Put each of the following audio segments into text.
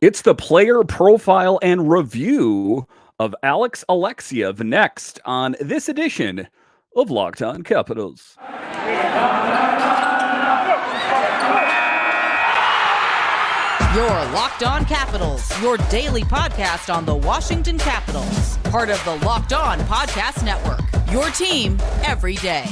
It's the player profile and review of Alex Alexeyev next on this edition of Locked On Capitals. Your Locked On Capitals, your daily podcast on the Washington Capitals. Part of the Locked On Podcast Network, your team every day.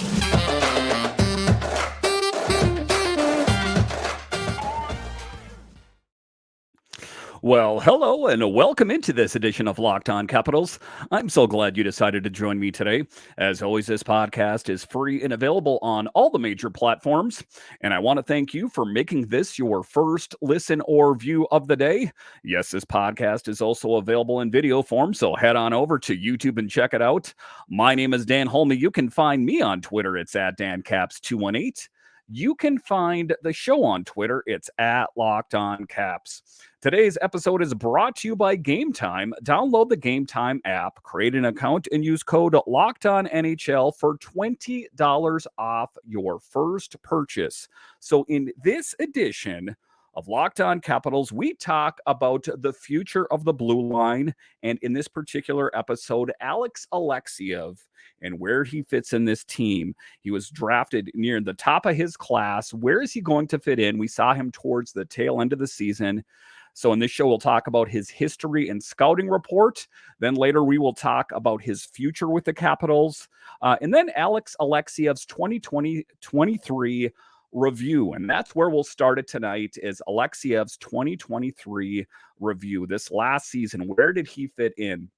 Well, hello and welcome into this edition of Locked On Capitals. I'm so glad you decided to join me today. As always, this podcast is free and available on all the major platforms. And I want to thank you for making this your first listen or view of the day. Yes, this podcast is also available in video form, so head on over to YouTube and check it out. My name is Dan Holme. You can find me on Twitter. It's at DanCaps218. You can find the show on Twitter. It's at Locked On Caps. Today's episode is brought to you by Game Time. Download the Game Time app, create an account, and use code LOCKEDONNHL for $20 off your first purchase. So in this edition of Locked On Capitals, we talk about the future of the blue line, and in this particular episode, Alex Alexeyev and where he fits in this team. He was drafted near the top of his class. Where is he going to fit in? We saw him towards the tail end of the season. So in this show, we'll talk about his history and scouting report. Then later, we will talk about his future with the Capitals. And then Alex Alexeyev's 2023 review. And that's where we'll start it tonight, is Alexeyev's 2023 review. This last season, where did he fit in?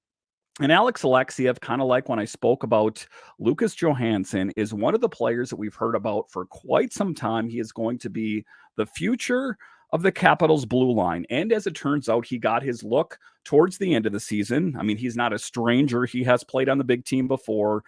And Alex Alexeyev, kind of like when I spoke about Lucas Johansson, is one of the players that we've heard about for quite some time. He is going to be the future of the Capitals blue line. And as it turns out, he got his look towards the end of the season. I mean, he's not a stranger. He has played on the big team before.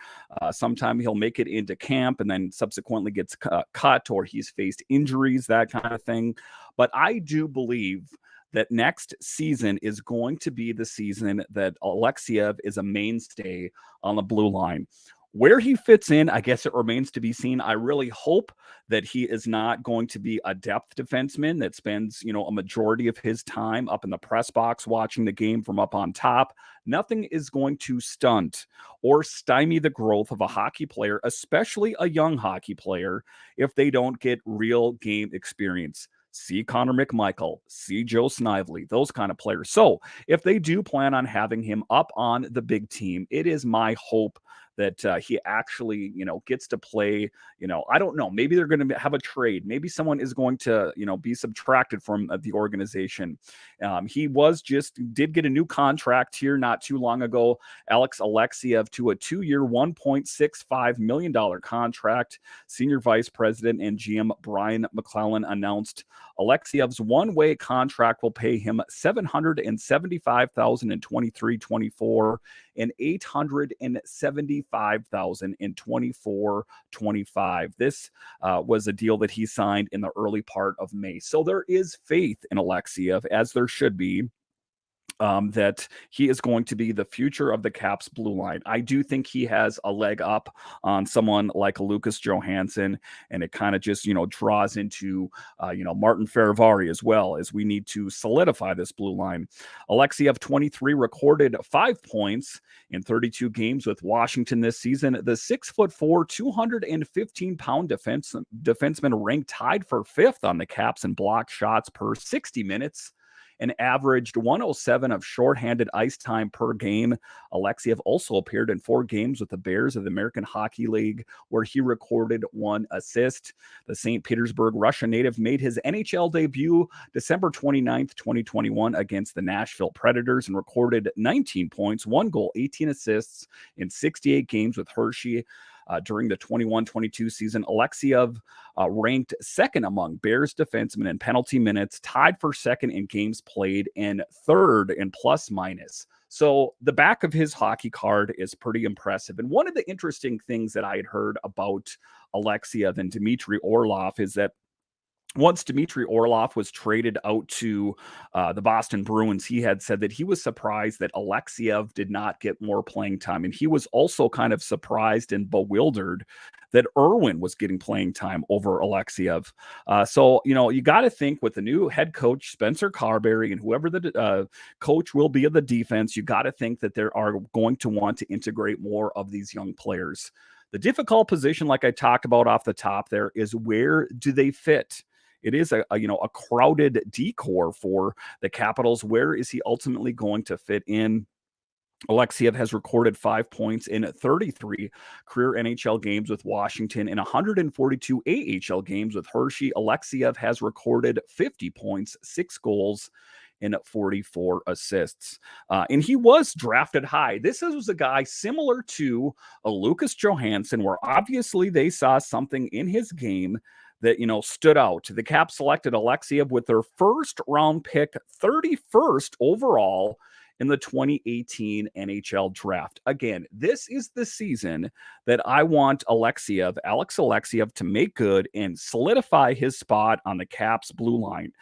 Sometime he'll make it into camp and then subsequently gets cut, or he's faced injuries, that kind of thing. But I do believe that next season is going to be the season that Alexeyev is a mainstay on the blue line. Where he fits in, I guess it remains to be seen. I really hope that he is not going to be a depth defenseman that spends, a majority of his time up in the press box watching the game from up on top. Nothing is going to stunt or stymie the growth of a hockey player, especially a young hockey player, if they don't get real game experience. See Connor McMichael, see Joe Snively, those kind of players. So if they do plan on having him up on the big team, it is my hope that he actually, gets to play, I don't know, maybe they're going to have a trade. Maybe someone is going to, be subtracted from the organization. He did get a new contract here not too long ago, Alex Alexeyev, to a 2-year, $1.65 million contract. Senior Vice President and GM Brian McClellan announced Alexeyev's one-way contract will pay him $775,000 in 23-24 and $875,000 in 24-25. This was a deal that he signed in the early part of May. So there is faith in Alexeyev, as there should be, that he is going to be the future of the Caps blue line. I do think he has a leg up on someone like Lucas Johansson, and it kind of just, draws into, Martin Ferravari as well, as we need to solidify this blue line. Alexeyev, 23, recorded 5 points in 32 games with Washington this season. The 6'4", 215-pound defenseman ranked tied for 5th on the Caps in blocked shots per 60 minutes. And averaged 107 of shorthanded ice time per game. Alexeyev also appeared in 4 games with the Bears of the American Hockey League, where he recorded 1 assist. The St. Petersburg Russia native made his NHL debut December 29th, 2021 against the Nashville Predators and recorded 19 points, 1 goal, 18 assists in 68 games with Hershey. During the 21-22 season, Alexeyev ranked 2nd among Bears defensemen in penalty minutes, tied for 2nd in games played, and 3rd in plus minus. So the back of his hockey card is pretty impressive. And one of the interesting things that I had heard about Alexeyev and Dmitry Orlov is that once Dmitry Orlov was traded out to the Boston Bruins, he had said that he was surprised that Alexeyev did not get more playing time. And he was also kind of surprised and bewildered that Irwin was getting playing time over Alexeyev. So, you got to think with the new head coach, Spencer Carberry, and whoever the coach will be of the defense, you got to think that they are going to want to integrate more of these young players. The difficult position, like I talked about off the top there, is where do they fit? It is a crowded decor for the Capitals. Where is he ultimately going to fit in? Alexeyev has recorded 5 points in 33 career NHL games with Washington and 142 AHL games with Hershey. Alexeyev has recorded 50 points, 6 goals, and 44 assists. And he was drafted high. This was a guy similar to a Lucas Johansson, where obviously they saw something in his game that, stood out. The Caps selected Alexeyev with their first round pick, 31st overall in the 2018 NHL Draft. Again, this is the season that I want Alex Alexeyev, to make good and solidify his spot on the Caps blue line.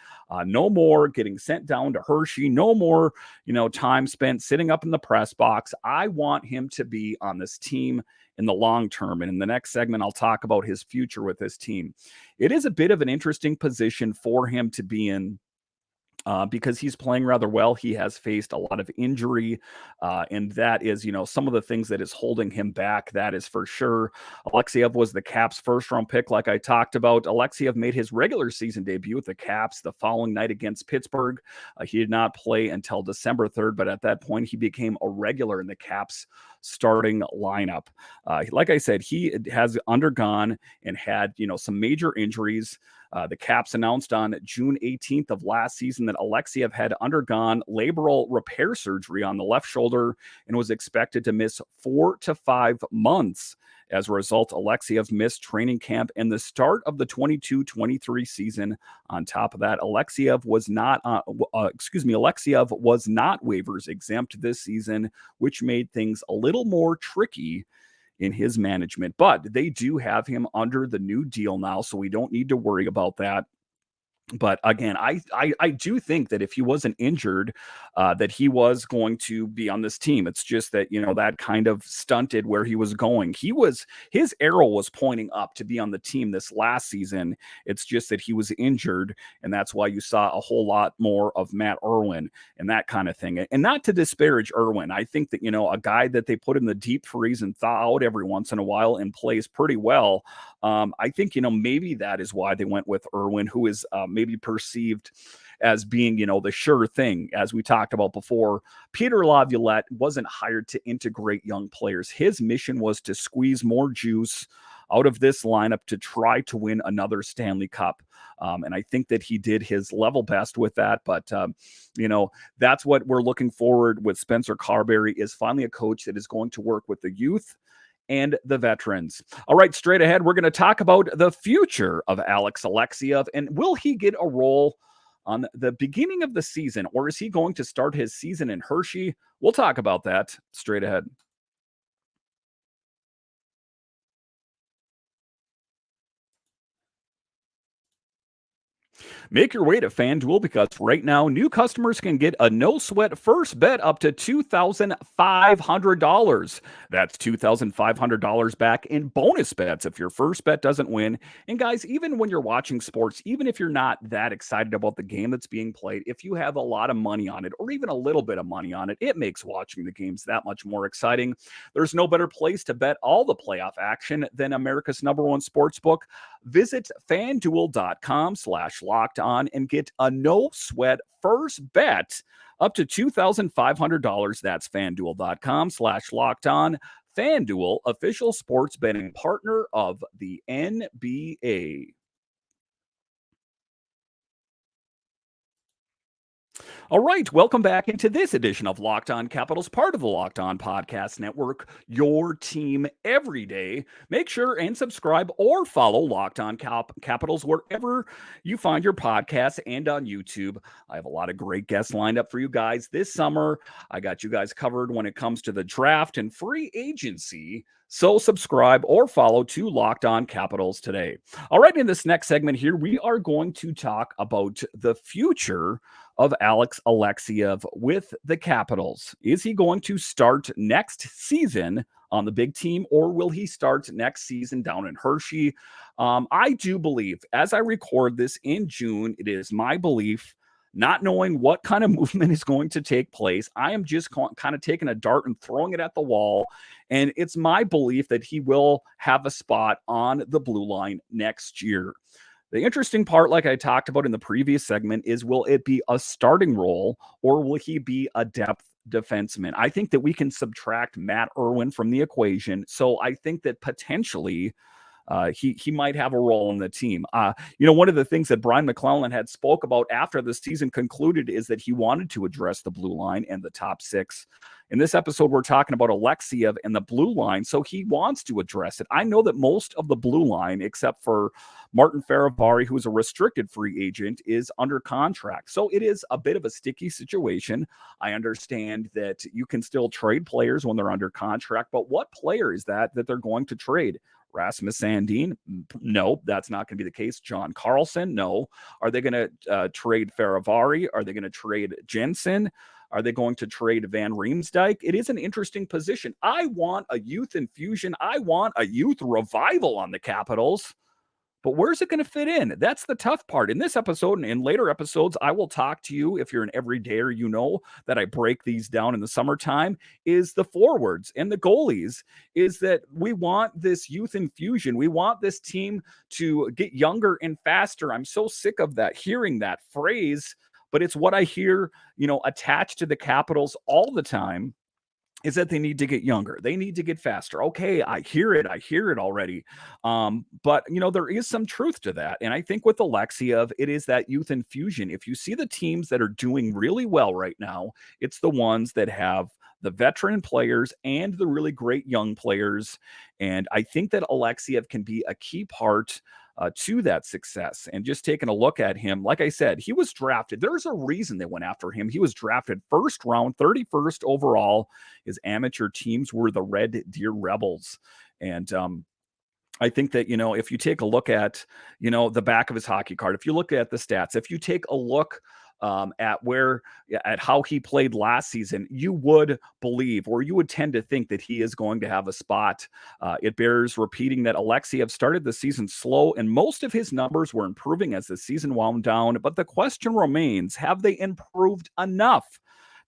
No more getting sent down to Hershey. No more, time spent sitting up in the press box. I want him to be on this team in the long term. And in the next segment, I'll talk about his future with this team. It is a bit of an interesting position for him to be in. Because he's playing rather well. He has faced a lot of injury, and that is, some of the things that is holding him back, that is for sure. Alexeyev was the Caps' first-round pick, like I talked about. Alexeyev made his regular season debut with the Caps the following night against Pittsburgh. He did not play until December 3rd, but at that point, he became a regular in the Caps' starting lineup. Like I said, he has undergone and had, some major injuries. The Caps announced on June 18th of last season that Alexeyev had undergone labral repair surgery on the left shoulder and was expected to miss 4 to 5 months. As a result, Alexeyev missed training camp and the start of the 22-23 season. On top of that, Alexeyev was not waivers exempt this season, which made things a little more tricky in his management. But they do have him under the new deal now, so we don't need to worry about that. But again, I do think that if he wasn't injured, that he was going to be on this team. It's just that, that kind of stunted where he was going. His arrow was pointing up to be on the team this last season. It's just that he was injured, and that's why you saw a whole lot more of Matt Irwin and that kind of thing. And not to disparage Irwin, I think that, a guy that they put in the deep freeze and thaw out every once in a while and plays pretty well. I think, maybe that is why they went with Irwin, who is maybe perceived as being, the sure thing. As we talked about before, Peter Laviolette wasn't hired to integrate young players. His mission was to squeeze more juice out of this lineup to try to win another Stanley Cup. And I think that he did his level best with that. But, that's what we're looking forward with Spencer Carberry, is finally a coach that is going to work with the youth and the veterans. All right, straight ahead, we're going to talk about the future of Alex Alexeyev, and will he get a role on the beginning of the season, or is he going to start his season in Hershey? We'll talk about that straight ahead. Make your way to FanDuel, because right now new customers can get a no-sweat first bet up to $2,500. That's $2,500 back in bonus bets if your first bet doesn't win. And guys, even when you're watching sports, even if you're not that excited about the game that's being played, if you have a lot of money on it, or even a little bit of money on it, it makes watching the games that much more exciting. There's no better place to bet all the playoff action than America's #1 sportsbook. Visit FanDuel.com/locked on and get a no sweat first bet up to $2,500. That's FanDuel.com/locked on. FanDuel, official sports betting partner of the NBA. All right, welcome back into this edition of Locked On Capitals, part of the Locked On Podcast Network, your team every day. Make sure and subscribe or follow Locked On Capitals wherever you find your podcasts and on YouTube. I have a lot of great guests lined up for you guys this summer. I got you guys covered when it comes to the draft and free agency. So subscribe or follow to Locked On Capitals today. All right, in this next segment here, we are going to talk about the future of Alex Alexeyev with the Capitals. Is he going to start next season on the big team, or will he start next season down in Hershey? I do believe, as I record this in June, it is my belief, not knowing what kind of movement is going to take place, I am just kind of taking a dart and throwing it at the wall. And it's my belief that he will have a spot on the blue line next year. The interesting part, like I talked about in the previous segment, is will it be a starting role or will he be a depth defenseman? I think that we can subtract Matt Irwin from the equation. So I think that potentially he might have a role in the team. One of the things that Brian McClellan had spoke about after the season concluded is that he wanted to address the blue line and the top six. In this episode, we're talking about Alexeyev and the blue line, so he wants to address it. I know that most of the blue line, except for Martin Faravari, who is a restricted free agent, is under contract. So it is a bit of a sticky situation. I understand that you can still trade players when they're under contract, but what player is that they're going to trade? Rasmus Sandin? No, that's not going to be the case. John Carlson? No. Are they going to trade Faravari? Are they going to trade Jensen? Are they going to trade Van Riemsdyk? It is an interesting position. I want a youth infusion. I want a youth revival on the Capitals. But where's it going to fit in? That's the tough part. In this episode and in later episodes, I will talk to you, if you're an everydayer, you know that I break these down in the summertime, is the forwards and the goalies, is that we want this youth infusion. We want this team to get younger and faster. I'm so sick of that, hearing that phrase, but it's what I hear, attached to the Capitals all the time, is that they need to get younger. They need to get faster. Okay, I hear it already. But there is some truth to that. And I think with Alexeyev, it is that youth infusion. If you see the teams that are doing really well right now, it's the ones that have the veteran players and the really great young players. And I think that Alexeyev can be a key part to that success. And just taking a look at him, like I said, he was drafted. There's a reason they went after him. He was drafted first round, 31st overall. His amateur teams were the Red Deer Rebels. And I think that, if you take a look at, the back of his hockey card, if you look at the stats, if you take a look at how he played last season, you would believe, or you would tend to think, that he is going to have a spot. It bears repeating that Alexeyev started the season slow, and most of his numbers were improving as the season wound down. But the question remains, have they improved enough?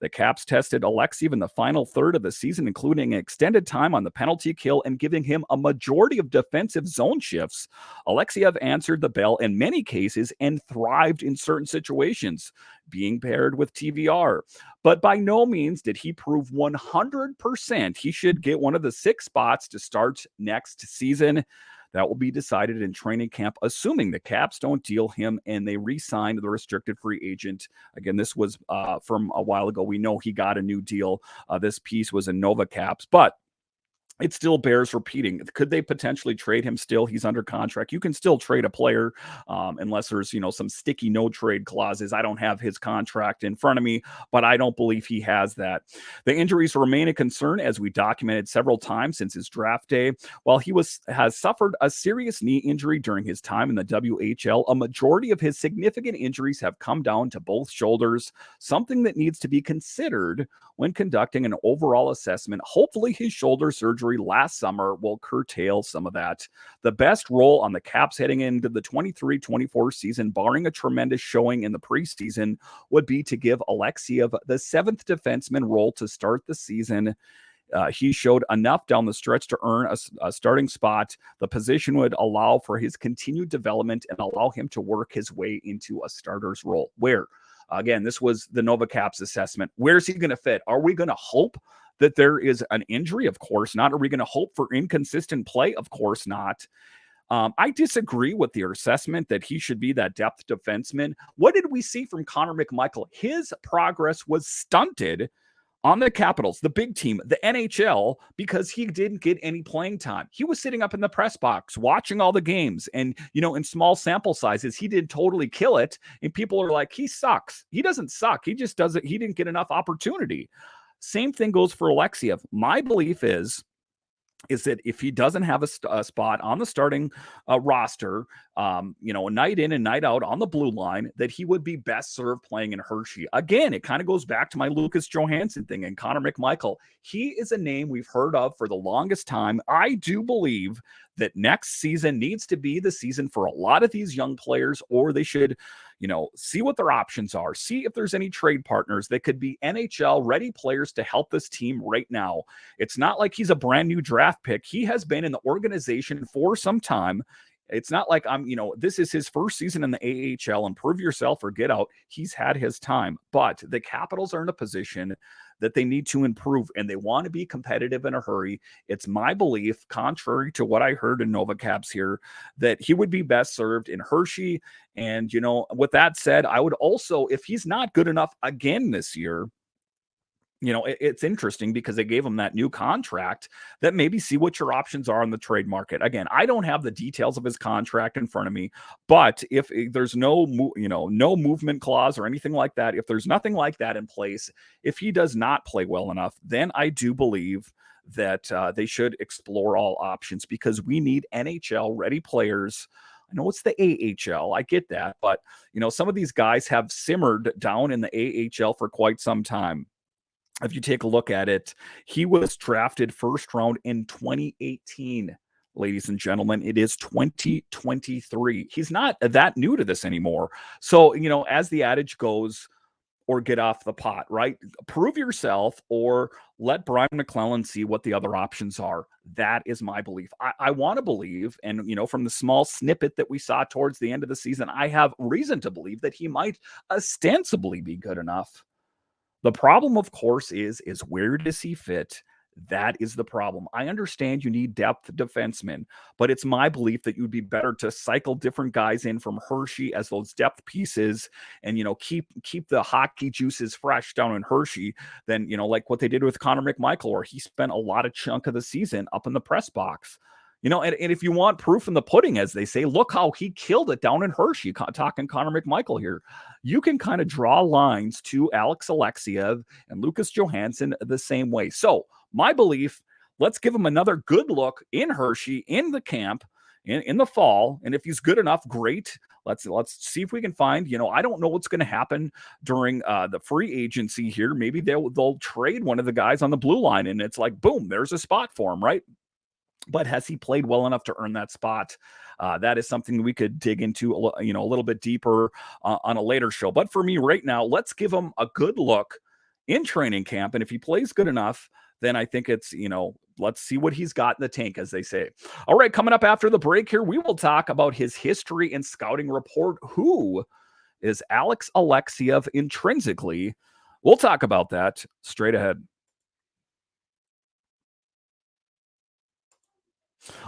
The Caps tested Alexeyev in the final third of the season, including extended time on the penalty kill and giving him a majority of defensive zone shifts. Alexeyev answered the bell in many cases and thrived in certain situations, being paired with TVR. But by no means did he prove 100% he should get one of the 6 spots to start next season. That will be decided in training camp, assuming the Caps don't deal him and they re-sign the restricted free agent. Again, this was from a while ago. We know he got a new deal. This piece was in Nova Caps, but it still bears repeating. Could they potentially trade him still? He's under contract. You can still trade a player unless there's, some sticky no trade clauses. I don't have his contract in front of me, but I don't believe he has that. The injuries remain a concern, as we documented several times since his draft day. While he has suffered a serious knee injury during his time in the WHL, a majority of his significant injuries have come down to both shoulders, something that needs to be considered when conducting an overall assessment. Hopefully his shoulder surgery last summer will curtail some of that. The best role on the Caps heading into the 23-24 season, barring a tremendous showing in the preseason, would be to give Alexeyev the 7th defenseman role to start the season. He showed enough down the stretch to earn a starting spot. The position would allow for his continued development and allow him to work his way into a starter's role. Where? Again, this was the Nova Caps assessment. Where's he going to fit? Are we going to hope that there is an injury? Of course not. Are we going to hope for inconsistent play? Of course not. I disagree with the assessment that he should be that depth defenseman. What did we see from Connor McMichael? His progress was stunted on the Capitals, the big team, the NHL, because he didn't get any playing time. He was sitting up in the press box watching all the games, and in small sample sizes, he did totally kill it. And people are like, he sucks. He doesn't suck. He just doesn't. He didn't get enough opportunity. Same thing goes for Alexeyev. My belief is is that if he doesn't have a spot on the starting roster, night in and night out on the blue line, that he would be best served playing in Hershey. Again, it kind of goes back to my Lucas Johansson thing and Connor McMichael. He is a name we've heard of for the longest time. I do believe that next season needs to be the season for a lot of these young players, or they should, see what their options are. See if there's any trade partners that could be NHL ready players to help this team right now. It's not like he's a brand new draft pick. He has been in the organization for some time. It's not like this is his first season in the AHL and prove yourself or get out. He's had his time, but the Capitals are in a position that they need to improve and they want to be competitive in a hurry. It's my belief, contrary to what I heard in NovaCaps here, that he would be best served in Hershey. And, with that said, I would also, if he's not good enough again this year, it's interesting because they gave him that new contract, that maybe see what your options are on the trade market. Again, I don't have the details of his contract in front of me, but if there's no movement clause or anything like that, if there's nothing like that in place, if he does not play well enough, then I do believe that they should explore all options, because we need NHL ready players. I know it's the AHL, I get that, but some of these guys have simmered down in the AHL for quite some time. If you take a look at it, he was drafted first round in 2018, ladies and gentlemen. It is 2023. He's not that new to this anymore. So, as the adage goes, or get off the pot, right? Prove yourself or let Brian McClellan see what the other options are. That is my belief. I want to believe, and, from the small snippet that we saw towards the end of the season, I have reason to believe that he might ostensibly be good enough. The problem, of course, is where does he fit? That is the problem. I understand you need depth defensemen, but it's my belief that you'd be better to cycle different guys in from Hershey as those depth pieces, and keep the hockey juices fresh down in Hershey than like what they did with Connor McMichael, or he spent a lot of chunk of the season up in the press box. And if you want proof in the pudding, as they say, look how he killed it down in Hershey, talking Connor McMichael here. You can kind of draw lines to Alex Alexeyev and Lucas Johansson the same way. So my belief, let's give him another good look in Hershey, in the camp, in the fall. And if he's good enough, great. Let's see if we can find, I don't know what's going to happen during the free agency here. Maybe they'll trade one of the guys on the blue line, and it's like, boom, there's a spot for him, right? But has he played well enough to earn that spot? That is something we could dig into, a little bit deeper on a later show. But for me right now, let's give him a good look in training camp. And if he plays good enough, then I think it's, let's see what he's got in the tank, as they say. All right, coming up after the break here, we will talk about his history and scouting report. Who is Alex Alexeyev intrinsically? We'll talk about that straight ahead.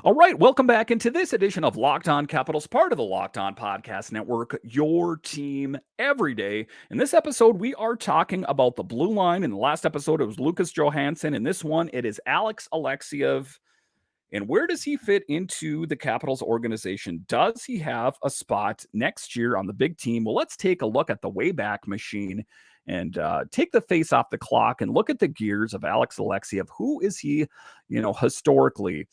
All right, welcome back into this edition of Locked On Capitals, part of the Locked On Podcast Network, your team every day. In this episode, we are talking about the blue line. In the last episode, it was Lucas Johansson. In this one, it is Alex Alexeyev. And where does he fit into the Capitals organization? Does he have a spot next year on the big team? Well, let's take a look at the Wayback Machine and take the face off the clock and look at the gears of Alex Alexeyev. Who is he, historically?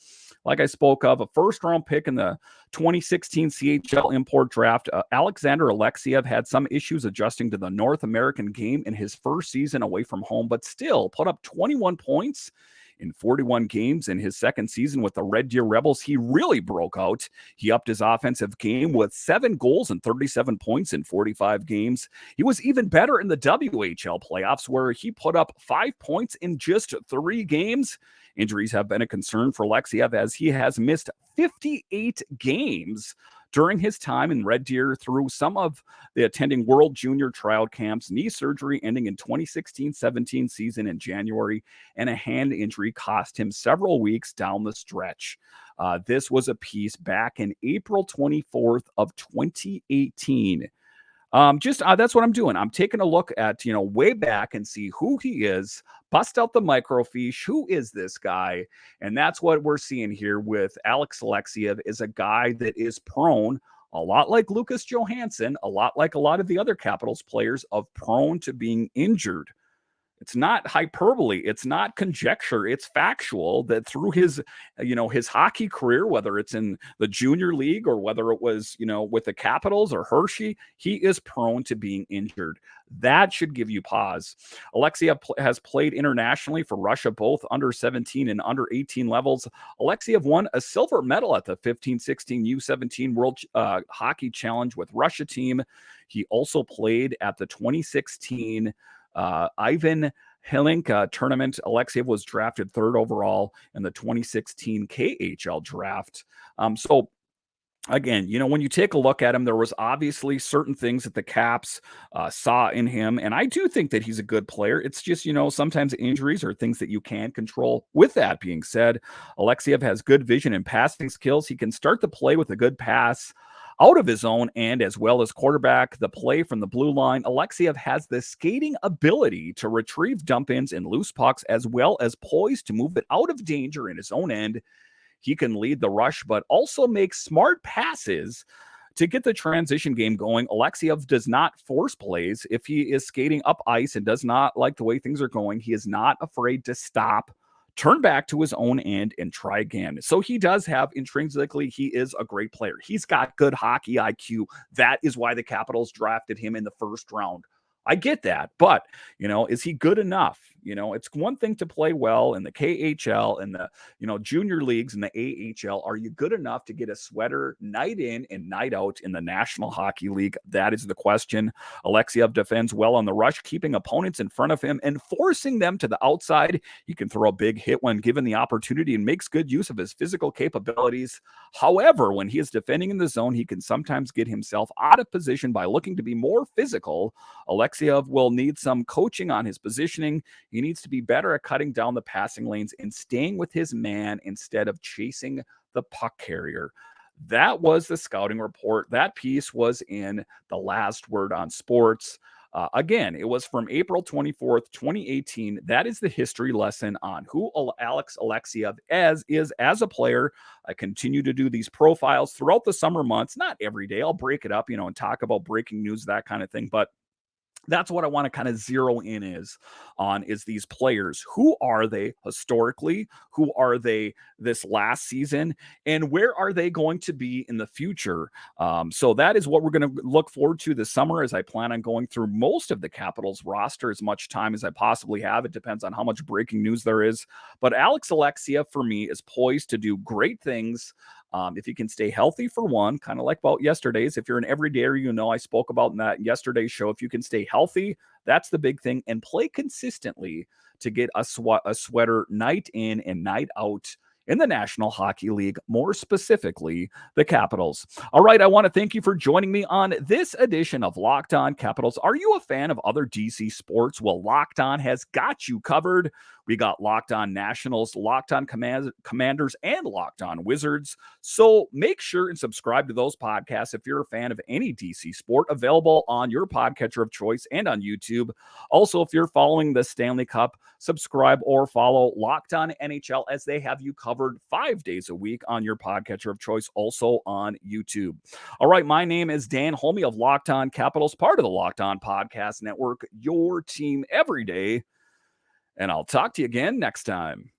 Like I spoke of, a first-round pick in the 2016 CHL import draft, Alexander Alexeyev had some issues adjusting to the North American game in his first season away from home, but still put up 21 points in 41 games in his second season with the Red Deer Rebels. He really broke out. He upped his offensive game with 7 goals and 37 points in 45 games. He was even better in the WHL playoffs, where he put up 5 points in just 3 games. Injuries have been a concern for Alexeyev, as he has missed 58 games during his time in Red Deer through some of the attending World Junior Tryout camps, knee surgery ending in 2016-17 season in January, and a hand injury cost him several weeks down the stretch. This was a piece back in April 24th of 2018. That's what I'm doing. I'm taking a look at, way back and see who he is, bust out the microfiche. Who is this guy? And that's what we're seeing here with Alex Alexeyev, is a guy that is prone, a lot like Lucas Johansson, a lot like a lot of the other Capitals players, of prone to being injured. It's not hyperbole. It's not conjecture. It's factual that through his, his hockey career, whether it's in the junior league or whether it was, with the Capitals or Hershey, he is prone to being injured. That should give you pause. Alexeyev has played internationally for Russia, both under 17 and under 18 levels. Alexeyev won a silver medal at the 15-16 U17 World Hockey Challenge with Russia team. He also played at the 2016 Ivan Helinka tournament. Alexeyev was drafted 3rd overall in the 2016 KHL draft. So again, when you take a look at him, there was obviously certain things that the Caps saw in him. And I do think that he's a good player. It's just, sometimes injuries are things that you can't control. With that being said, Alexeyev has good vision and passing skills. He can start the play with a good pass out of his own end, as well as quarterback the play from the blue line. Alexeyev has the skating ability to retrieve dump-ins and loose pucks, as well as poise to move it out of danger in his own end. He can lead the rush, but also make smart passes to get the transition game going. Alexeyev does not force plays. If he is skating up ice and does not like the way things are going, he is not afraid to stop, turn back to his own end, and try again. So he does have, intrinsically, he is a great player. He's got good hockey IQ. That is why the Capitals drafted him in the 1st round. I get that, but, is he good enough? It's one thing to play well in the KHL and the, junior leagues and the AHL. Are you good enough to get a sweater night in and night out in the National Hockey League? That is the question. Alexeyev defends well on the rush, keeping opponents in front of him and forcing them to the outside. He can throw a big hit when given the opportunity and makes good use of his physical capabilities. However, when he is defending in the zone, he can sometimes get himself out of position by looking to be more physical. Alexeyev will need some coaching on his positioning. He needs to be better at cutting down the passing lanes and staying with his man instead of chasing the puck carrier. That was the scouting report. That piece was in the Last Word on Sports. Again, it was from April 24th, 2018. That is the history lesson on who Alex Alexeyev is as a player. I continue to do these profiles throughout the summer months, not every day. I'll break it up, and talk about breaking news, that kind of thing. But that's what I want to kind of zero in is these players. Who are they historically? Who are they this last season? And where are they going to be in the future? So that is what we're going to look forward to this summer, as I plan on going through most of the Capitals roster as much time as I possibly have. It depends on how much breaking news there is. But Alex Alexeyev, for me, is poised to do great things. If he can stay healthy, for one, kind of like about yesterday's. If you're an everydayer, I spoke about in that yesterday's show. If you can stay healthy, that's the big thing, and play consistently to get a sweater night in and night out in the National Hockey League, more specifically the Capitals. All right, I want to thank you for joining me on this edition of Locked On Capitals. Are you a fan of other DC sports? Well, Locked On has got you covered. We got Locked On Nationals, Locked On Commanders, and Locked On Wizards. So make sure and subscribe to those podcasts if you're a fan of any DC sport, available on your podcatcher of choice and on YouTube. Also, if you're following the Stanley Cup, subscribe or follow Locked On NHL, as they have you covered 5 days a week on your podcatcher of choice, also on YouTube. All right, my name is Dan Holme of Locked On Capitals, part of the Locked On Podcast Network, your team every day. And I'll talk to you again next time.